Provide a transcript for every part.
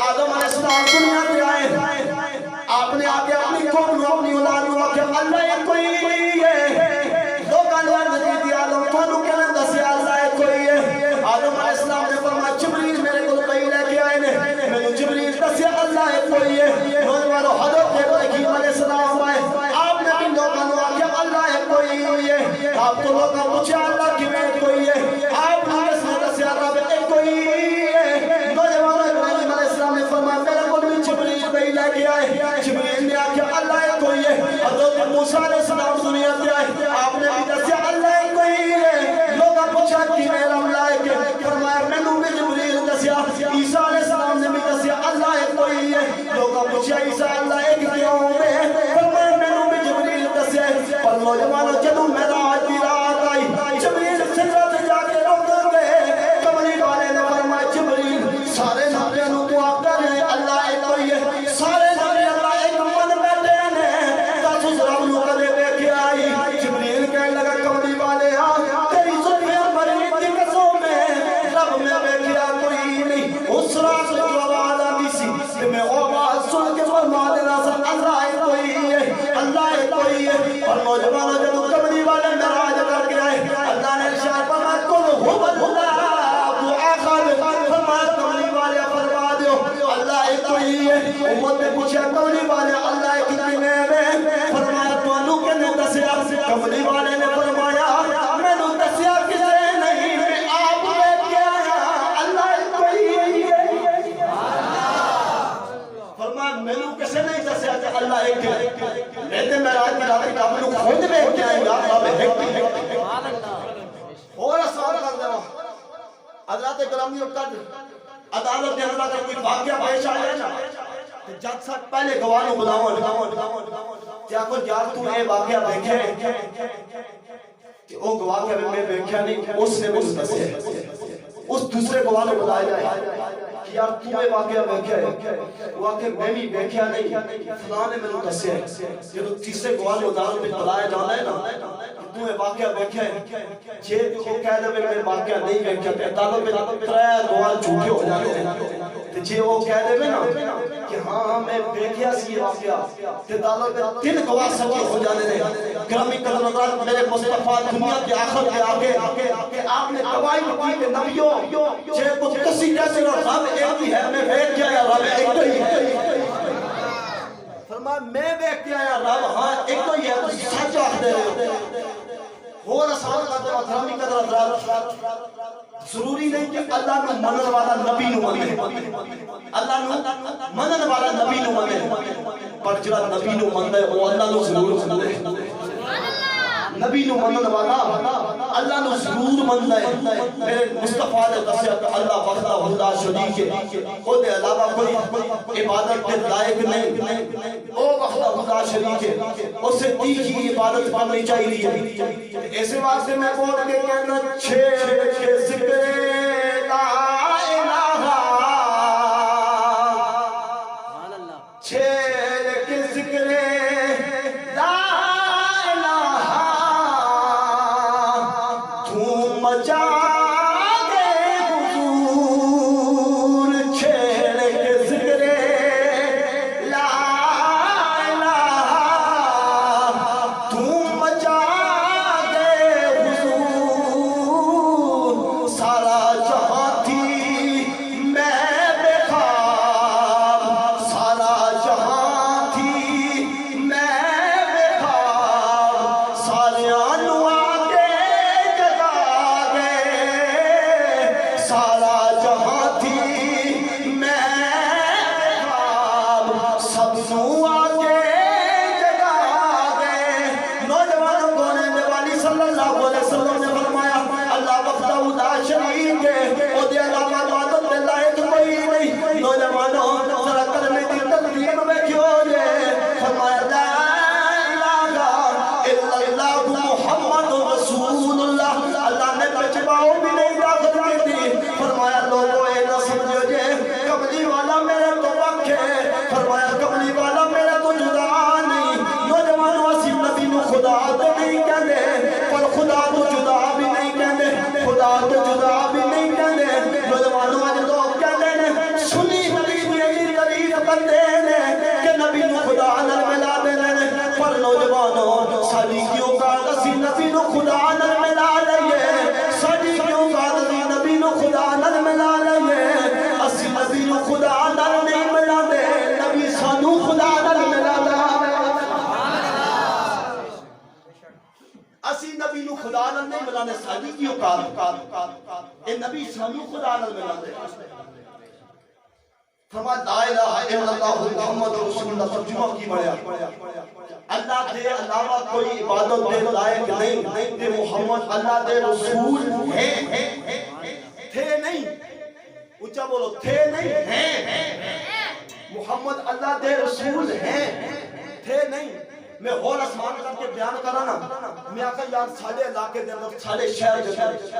آدم علیہ السلام دنیا پہ آئے، آپ نے آگے اپنی قوم کو اپنی اولاد کو کہ اللہ ایک کوئی ہے، لوگاں نے عرض کی تھی آدم تھانوں کہنے دسیا اللہ ایک کوئی ہے۔ آدم علیہ السلام نے فرمایا جبریل میرے کو کہیں لے کے آئے نے، میں نے جبریل دسیا اللہ ایک کوئی ہے۔ نوجوانوں حضرت ابراہیم علیہ السلام آئے، آپ نے بھی لوگاں نے آگے اللہ ایک کوئی ہے، آپ تو لوگاں پوچھے اللہ کی میں کوئی ہے، آپ نے دسیا رب ایک کوئی ہے۔ نوجوانوں ابراہیم علیہ السلام نے فرمایا میرے کو بھی جبریل کہیں لے کے آئے، جبریل نے آگے اللہ ایک کوئی ہے۔ حضرت موسیٰ علیہ السلام دنیا پہ آئے، آپ نے بھی دسیا اللہ ایک کوئی ہے۔ لوگاں پوچھا کہ میرا ملائک ہے، فرمایا میں نے بھی جبریل دسیا۔ عیسیٰ علیہ السلام نے بھی دسیا اللہ ایک کوئی ہے۔ لوگاں پوچھا عیسیٰ اللہ ایک کیوں ہے، فرمایا میں نے بھی جبریل دسیا۔ پر نوجوانوں جدوں معراج دی رات آئی، جبریل سدرت تے جا کے رک گئے۔ کملی والے نے فرمایا جبریل سارے نبیوں نوں دعا کر رہے اللہ ایک کوئی ہے، سارے نبی اللہ ایک من بیٹھے نے، دس رب نوں کدے ویکھیا آئی۔ جبریل کہنے لگا کملی والے تیری زلفیں مریم دی قسم ہے رب میں ویکھیا کوئی نہیں۔ اس رات جو آواز آندی سی کہ میں آواز سن کے فرما دینا سا اللہ ایک کوئی ہے، اللہ ایک کوئی ہے۔ اور نوجوانوں جب کملی والے معراج کر کے آئے، اللہ نے ارشاد فرمایا قل هو اللہ احد، فرمایا کملی والے فرما دیو اللہ ایک کوئی ہے۔ امت نے پوچھا کملی والے اللہ ایک کتنے ہیں، فرمایا تانوں کنے دسیا، کملی والے نے فرمایا مینوں دسیا کسے نہیں، میں آپ لے کے آیا اللہ ایک کوئی ہے۔ فرمایا مینوں کسے نہیں دسیا کہ اللہ ایک ہے، میں تے معراج دی رات رب نوں خود ویکھ کے آیا رب ایک ہے۔ اور سوال کر دے حضرات گرامی اور قدر عدالت کے اندر اگر کوئی واقعہ پیش آیا نا تو جج صاحب پہلے گواہ نوں بلاون کیا کوئی یار تو اے واقعہ دیکھے کہ او گواہ کہ میں دیکھا نہیں اس نے مجھ دسیا، اس دوسرے گواہ نے بلایا جائے کہ یار تو اے واقعہ دیکھا ہے، واقعہ میں بھی دیکھا نہیں فلاں نے مجھے دسیا۔ جب تیسرے گواہ نے عدالت میں بلایا جانا ہے نا تو اے واقعہ دیکھا ہے، جے تو کہہ دے میں واقعہ نہیں دیکھا تے عدالت میں ترے گواہ جھوٹے ہو جاتے ہیں۔ تے جے وہ کہہ دے نا کہ ہاں میں دیکھیا سی یہ واقعہ تے عدالت میں تین گواہ سچے ہو جانے نے۔ گرامی قدر حضرات میرے مصطفیٰ دنیا کے آخر کے آگے کہ آپ نے گواہی دی کہ نبیوں جے کو کسی کیسے رب ایک ہی ہے، میں دیکھ کے آیا رب ایک ہی ہے۔ فرمایا میں دیکھ کے آیا رب ہاں ایک ہی ہے، تو سچ آخدے ہو۔ اور سوال کرتے ہیں گرامی قدر حضرات ضروری نہیں کہ اللہ نو منن والا نبی نو منے، اللہ نو منن والا نبی نو منے، پر جڑا نبی نو مندا ہے وہ اللہ نو ضرور مندا ہے۔ نبی نو منن والا اللہ نو ضرور مندا ہے۔ میرے مصطفیٰ نے دسیا کہ اللہ وحدہ لا شریک ہے، او دے علاوہ کوئی عبادت کے لائق نہیں، او وحدہ لا شریک ہے، اسے تیجی عبادت کرنی چاہیے۔ ایسے واسطے میں بول کے کہنا چھیڑ کے ذکر لا الہ، چھیڑ کے ذکر لا الہ، دھوم مچا گئے حضور، چھیڑ کے ذکر لا الہ، دھوم مچا سارا جہاں تھی فرمایا لا الہ الا اللہ محمد رسول اللہ ترجمہ کی بڑھیا اللہ دے علاوہ کوئی عبادت دے لائق نہیں تے محمد اللہ دے رسول ہیں تھے نہیں اونچا بولو تھے نہیں ہیں محمد اللہ دے رسول ہیں تھے نہیں میں اور اسمان کر کے بیان کرا نا میں آقا یار سارے علاقے دے اندر سارے شہر جیسے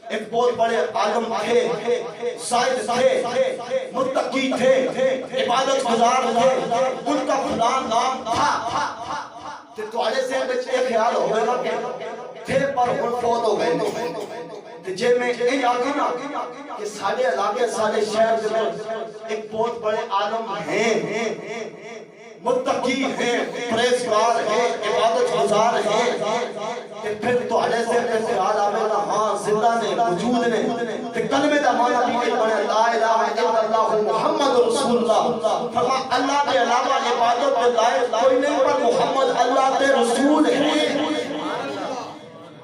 ایک بہت بڑے عالم تھے سائد تھے متقی تھے عبادت گزار تھے ان کا فلان نام تھا تو آلے سے بچے خیال ہو گئے گا تھے پر ان فوت ہو گئے جے میں یہ آگے نا کہ سارے علاقے سارے شہر جیسے ایک بہت بڑے عالم ہیں متقی ہیں پریزگار ہیں عبادت گزار ہیں کہ پھر تو علیہ سے خیال آوے نا ہاں زندہ نے وجود نے کہ کلمے دا معنی بھی بنے لا الہ الا اللہ محمد رسول اللہ فرما اللہ کے علاوہ عبادت کے لائق کوئی نہیں پر محمد اللہ کے رسول ہیں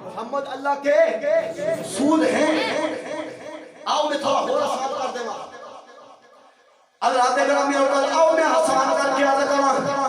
محمد اللہ کے رسول ہیں آؤ میں تھوڑا ہو رہا ساتھ کر دیں گا اللہ تے گرامی اور آؤ میں حسان کر کے آدھا کرا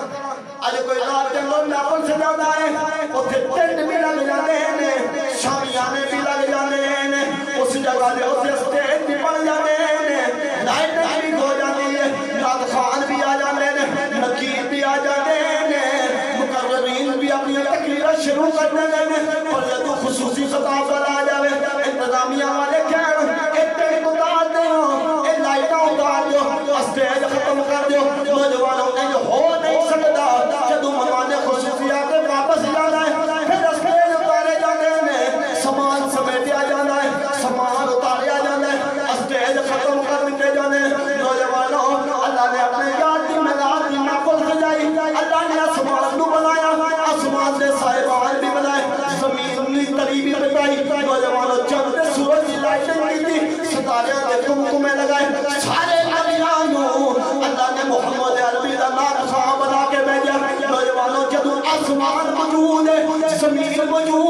آج کوئی رات جنگل میں اپن سے جانا ہے اتھے ٹینٹ بھی لگ جانے ہیں شامیانے بھی لگ جانے ہیں اس جگہ دے اسے سٹیج بھی پڑ جانے ہیں لائٹنگ بھی ہو جاتی ہے یاد خان بھی آ جانے ہیں نقیر بھی آ جانے ہیں مقررین بھی اپنی تقریر شروع کرنے ہیں اور یہ تو خصوصی خطاب پر آ جاوے انتظامیہ والے کہن ٹینٹ اتار دے ہو لائٹاں اتار دے اسٹیج ختم کر دیو نوجوانوں نے جو ہو نہیں سکتا جدو منوانے خصوصیات واپس جانا ہے پھر اسٹیج اتارے جانے میں سامان سمیٹیا جانا ہے سامان اتاریا جانا ہے اسٹیج ختم کر دیتے جانے نوجوانوں اللہ نے اپنے یاد دی مدار دی محفل سجائی اللہ نے آسمان نو بنایا آسمان نے صاحبان بھی بنائے زمین نے تری بھی بتائی نوجوانوں چند سورج کی لائٹنگ کی تھی ستارے نے کمکمے لگائے سارے اللہ نے محمد عربی دا نام خواہ بنا کے بھیجا نوجوانوں جدو آسمان موجود ہے زمین موجود